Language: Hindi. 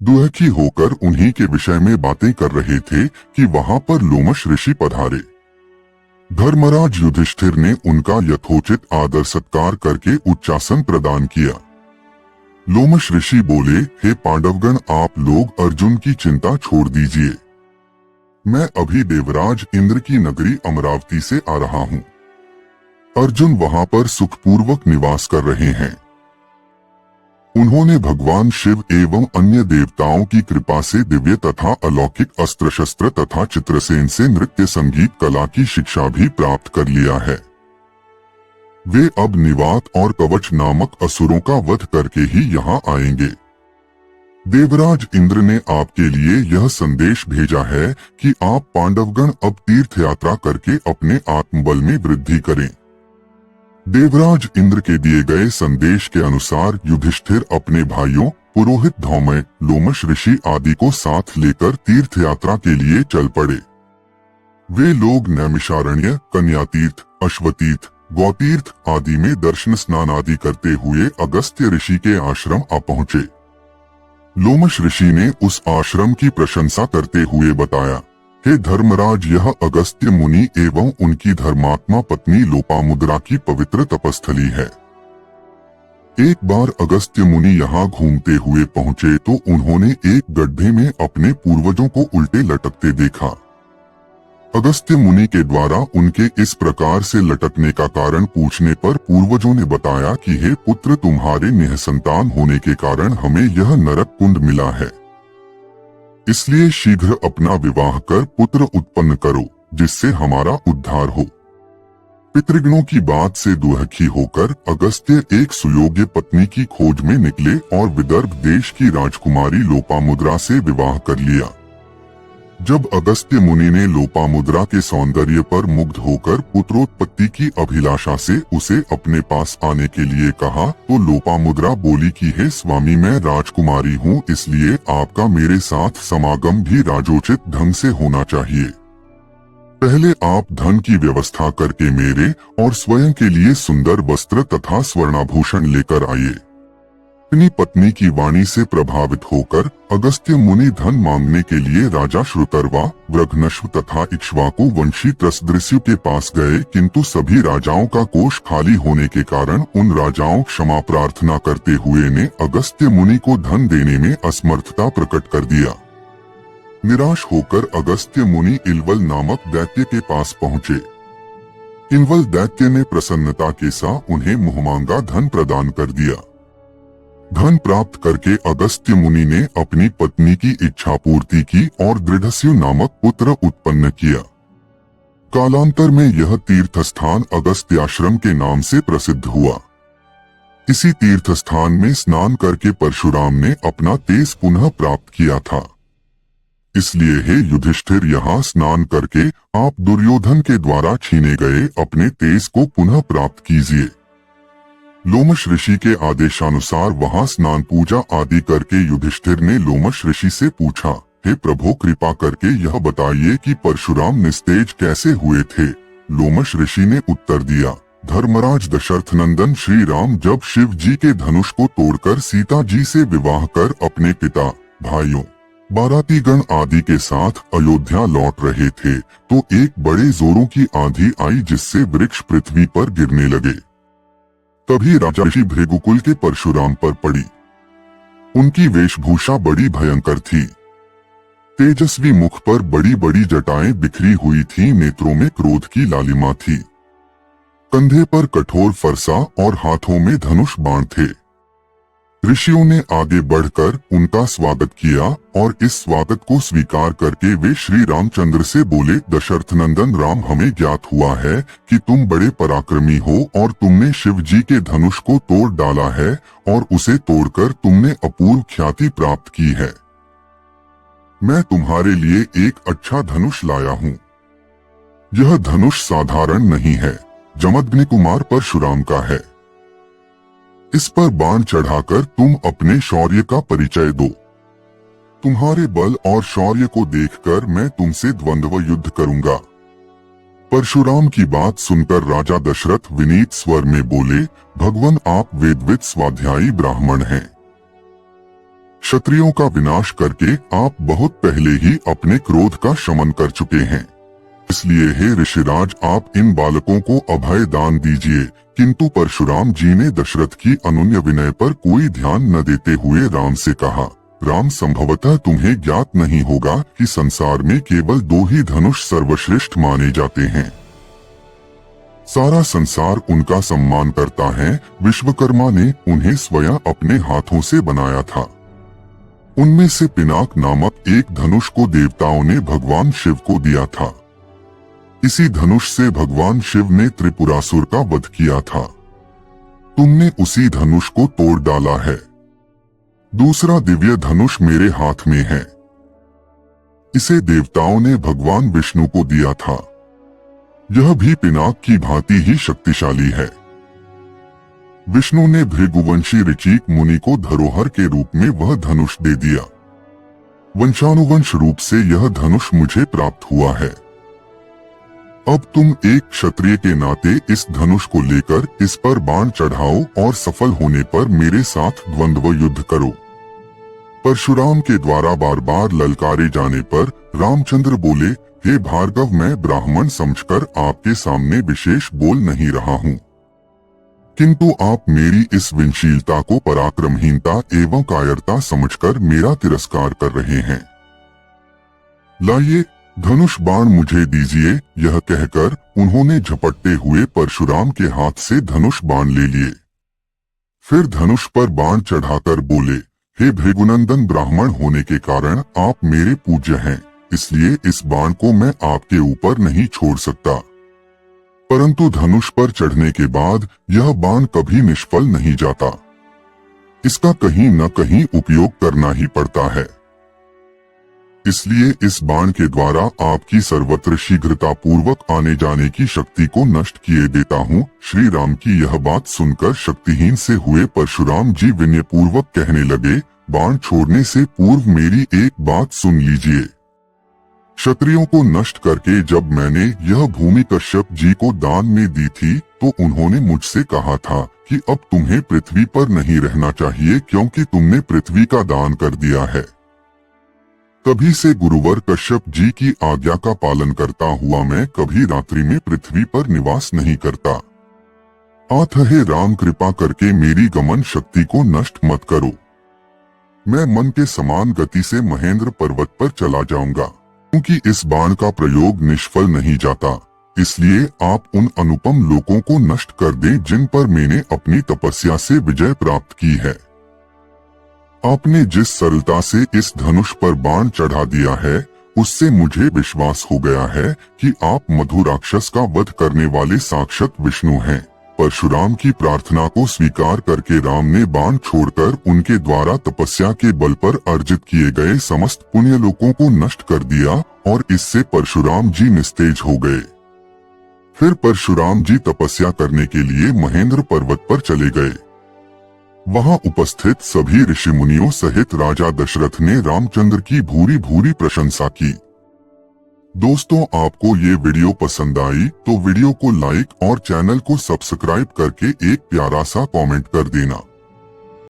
दुखी होकर उन्हीं के विषय में बातें कर रहे थे कि वहां पर लोमश ऋषि पधारे। धर्मराज युधिष्ठिर ने उनका यथोचित आदर सत्कार करके उच्चासन प्रदान किया। लोमश ऋषि बोले, हे पांडवगण, आप लोग अर्जुन की चिंता छोड़ दीजिए। मैं अभी देवराज इंद्र की नगरी अमरावती से आ रहा हूँ। अर्जुन वहां पर सुखपूर्वक निवास कर रहे हैं। उन्होंने भगवान शिव एवं अन्य देवताओं की कृपा से दिव्य तथा अलौकिक अस्त्र शस्त्र तथा चित्रसेन से नृत्य संगीत कला की शिक्षा भी प्राप्त कर लिया है। वे अब निवात और कवच नामक असुरों का वध करके ही यहाँ आएंगे। देवराज इंद्र ने आपके लिए यह संदेश भेजा है कि आप पांडवगण अब तीर्थ यात्रा करके अपने आत्मबल में वृद्धि करें। देवराज इंद्र के दिए गए संदेश के अनुसार युधिष्ठिर अपने भाइयों पुरोहित धौम्य, लोमश ऋषि आदि को साथ लेकर तीर्थ यात्रा के लिए चल पड़े। वे लोग नैमिषारण्य, कन्यातीर्थ, अश्वतीर्थ, गौतीर्थ आदि में दर्शन स्नान आदि करते हुए अगस्त्य ऋषि के आश्रम आ पहुंचे। लोमश ऋषि ने उस आश्रम की प्रशंसा करते हुए बताया, हे धर्मराज, यह अगस्त्य मुनि एवं उनकी धर्मात्मा पत्नी लोपामुद्रा की पवित्र तपस्थली है। एक बार अगस्त्य मुनि यहाँ घूमते हुए पहुँचे तो उन्होंने एक गड्ढे में अपने पूर्वजों को उल्टे लटकते देखा। अगस्त्य मुनि के द्वारा उनके इस प्रकार से लटकने का कारण पूछने पर पूर्वजों ने बताया कि हे पुत्र, तुम्हारे निःसंतान होने के कारण हमें यह नरक कुंड मिला है, इसलिए शीघ्र अपना विवाह कर पुत्र उत्पन्न करो, जिससे हमारा उद्धार हो। पितृगणों की बात से दुखी होकर अगस्त्य एक सुयोग्य पत्नी की खोज में निकले और विदर्भ देश की राजकुमारी लोपामुद्रा से विवाह कर लिया। जब अगस्त्य मुनि ने लोपामुद्रा के सौंदर्य पर मुग्ध होकर पुत्रोत्पत्ति की अभिलाषा से उसे अपने पास आने के लिए कहा तो लोपामुद्रा बोली कि हे स्वामी, मैं राजकुमारी हूँ, इसलिए आपका मेरे साथ समागम भी राजोचित ढंग से होना चाहिए। पहले आप धन की व्यवस्था करके मेरे और स्वयं के लिए सुंदर वस्त्र तथा स्वर्णाभूषण लेकर आइए। अपनी पत्नी की वाणी से प्रभावित होकर अगस्त्य मुनि धन मांगने के लिए राजा श्रुतर्वा, वृघनश्व तथा इक्ष्वाकु वंशी त्रसदृश्यु के पास गए, किंतु सभी राजाओं का कोष खाली होने के कारण उन राजाओं क्षमा प्रार्थना करते हुए ने अगस्त्य मुनि को धन देने में असमर्थता प्रकट कर दिया। निराश होकर अगस्त्य मुनि इलवल नामक दैत्य के पास पहुँचे। इलवल दैत्य ने प्रसन्नता के साथ उन्हें मुहमांगा धन प्रदान कर दिया। धन प्राप्त करके अगस्त्य मुनि ने अपनी पत्नी की इच्छा पूर्ति की और दृढ़स्यु नामक पुत्र उत्पन्न किया। कालांतर में यह तीर्थ स्थान अगस्त्याश्रम के नाम से प्रसिद्ध हुआ। इसी तीर्थ स्थान में स्नान करके परशुराम ने अपना तेज पुनः प्राप्त किया था। इसलिए हे युधिष्ठिर, यहाँ स्नान करके आप दुर्योधन के द्वारा छीने गए अपने तेज को पुनः प्राप्त कीजिए। लोमश ऋषि के आदेशानुसार वहां स्नान पूजा आदि करके युधिष्ठिर ने लोमश ऋषि से पूछा, हे प्रभु, कृपा करके यह बताइए कि परशुराम निस्तेज कैसे हुए थे। लोमश ऋषि ने उत्तर दिया, धर्मराज दशरथ नंदन श्री राम जब शिव जी के धनुष को तोड़कर सीता जी से विवाह कर अपने पिता, भाइयों, बारातीगण आदि के साथ अयोध्या लौट रहे थे तो एक बड़े जोरों की आंधी आई जिससे वृक्ष पृथ्वी पर गिरने लगे। तभी राजा ऋषि भृगुकुल के परशुराम पर पड़ी। उनकी वेशभूषा बड़ी भयंकर थी। तेजस्वी मुख पर बड़ी बड़ी जटाएं बिखरी हुई थीं, नेत्रों में क्रोध की लालिमा थी। कंधे पर कठोर फरसा और हाथों में धनुष बाण थे। ऋषियों ने आगे बढ़कर उनका स्वागत किया और इस स्वागत को स्वीकार करके वे श्री रामचंद्र से बोले, दशरथ नंदन राम, हमें ज्ञात हुआ है कि तुम बड़े पराक्रमी हो और तुमने शिव जी के धनुष को तोड़ डाला है और उसे तोड़कर तुमने अपूर्व ख्याति प्राप्त की है। मैं तुम्हारे लिए एक अच्छा धनुष लाया हूँ। यह धनुष साधारण नहीं है, जमदग्नि कुमार परशुराम का है। इस पर बाण चढ़ाकर तुम अपने शौर्य का परिचय दो। तुम्हारे बल और शौर्य को देखकर मैं तुमसे द्वंद्व युद्ध करूंगा। परशुराम की बात सुनकर राजा दशरथ विनीत स्वर में बोले, भगवान, आप वेदविद स्वाध्यायी ब्राह्मण हैं। क्षत्रियों का विनाश करके आप बहुत पहले ही अपने क्रोध का शमन कर चुके हैं। इसलिए हे ऋषिराज, आप इन बालकों को अभय दान दीजिए। किंतु परशुराम जी ने दशरथ की अनन्य विनय पर कोई ध्यान न देते हुए राम से कहा, राम, संभवतः तुम्हें ज्ञात नहीं होगा कि संसार में केवल 2 ही धनुष सर्वश्रेष्ठ माने जाते हैं। सारा संसार उनका सम्मान करता है। विश्वकर्मा ने उन्हें स्वयं अपने हाथों से बनाया था। उनमें से पिनाक नामक एक धनुष को देवताओं ने भगवान शिव को दिया था। इसी धनुष से भगवान शिव ने त्रिपुरासुर का वध किया था। तुमने उसी धनुष को तोड़ डाला है। दूसरा दिव्य धनुष मेरे हाथ में है। इसे देवताओं ने भगवान विष्णु को दिया था। यह भी पिनाक की भांति ही शक्तिशाली है। विष्णु ने भृगुवंशी ऋचिक मुनि को धरोहर के रूप में वह धनुष दे दिया। वंशानुवंश रूप से यह धनुष मुझे प्राप्त हुआ है। अब तुम एक क्षत्रिय के नाते इस धनुष को लेकर इस पर बाण चढ़ाओ और सफल होने पर मेरे साथ द्वंद्व युद्ध करो। परशुराम के द्वारा बार बार ललकारे जाने पर रामचंद्र बोले, हे भार्गव, मैं ब्राह्मण समझकर आपके सामने विशेष बोल नहीं रहा हूँ, किंतु आप मेरी इस विनशीलता को पराक्रमहीनता एवं कायरता समझकर मेरा तिरस्कार कर रहे हैं। लाइए, धनुष बाण मुझे दीजिए। यह कहकर उन्होंने झपटते हुए परशुराम के हाथ से धनुष बाण ले लिए। फिर धनुष पर बाण चढ़ाकर बोले, हे भृगुनंदन, ब्राह्मण होने के कारण आप मेरे पूज्य हैं, इसलिए इस बाण को मैं आपके ऊपर नहीं छोड़ सकता। परंतु धनुष पर चढ़ने के बाद यह बाण कभी निष्फल नहीं जाता। इसका कहीं न कहीं उपयोग करना ही पड़ता है। इसलिए इस बाण के द्वारा आपकी सर्वत्र शीघ्रता पूर्वक आने जाने की शक्ति को नष्ट किए देता हूँ। श्री राम की यह बात सुनकर शक्तिहीन से हुए परशुराम जी विनय पूर्वक कहने लगे, बाण छोड़ने से पूर्व मेरी एक बात सुन लीजिए। क्षत्रियों को नष्ट करके जब मैंने यह भूमि कश्यप जी को दान में दी थी, तो उन्होंने मुझसे कहा था कि अब तुम्हें पृथ्वी पर नहीं रहना चाहिए, क्योंकि तुमने पृथ्वी का दान कर दिया है। तभी से गुरुवर कश्यप जी की आज्ञा का पालन करता हुआ मैं कभी रात्रि में पृथ्वी पर निवास नहीं करता। अतः हे राम, कृपा करके मेरी गमन शक्ति को नष्ट मत करो। मैं मन के समान गति से महेंद्र पर्वत पर चला जाऊंगा, क्योंकि इस बाण का प्रयोग निष्फल नहीं जाता। इसलिए आप उन अनुपम लोकों को नष्ट कर दें जिन पर मैंने अपनी तपस्या से विजय प्राप्त की है। आपने जिस सरलता से इस धनुष पर बाण चढ़ा दिया है, उससे मुझे विश्वास हो गया है कि आप मधु राक्षस का वध करने वाले साक्षात विष्णु हैं। परशुराम की प्रार्थना को स्वीकार करके राम ने बाण छोड़कर उनके द्वारा तपस्या के बल पर अर्जित किए गए समस्त पुण्य लोकों को नष्ट कर दिया और इससे परशुराम जी निस्तेज हो गए। फिर परशुराम जी तपस्या करने के लिए महेंद्र पर्वत पर चले गए। वहां उपस्थित सभी ऋषि मुनियों सहित राजा दशरथ ने रामचंद्र की भूरी भूरी प्रशंसा की। दोस्तों, आपको ये वीडियो पसंद आई तो वीडियो को लाइक और चैनल को सब्सक्राइब करके एक प्यारा सा कमेंट कर देना।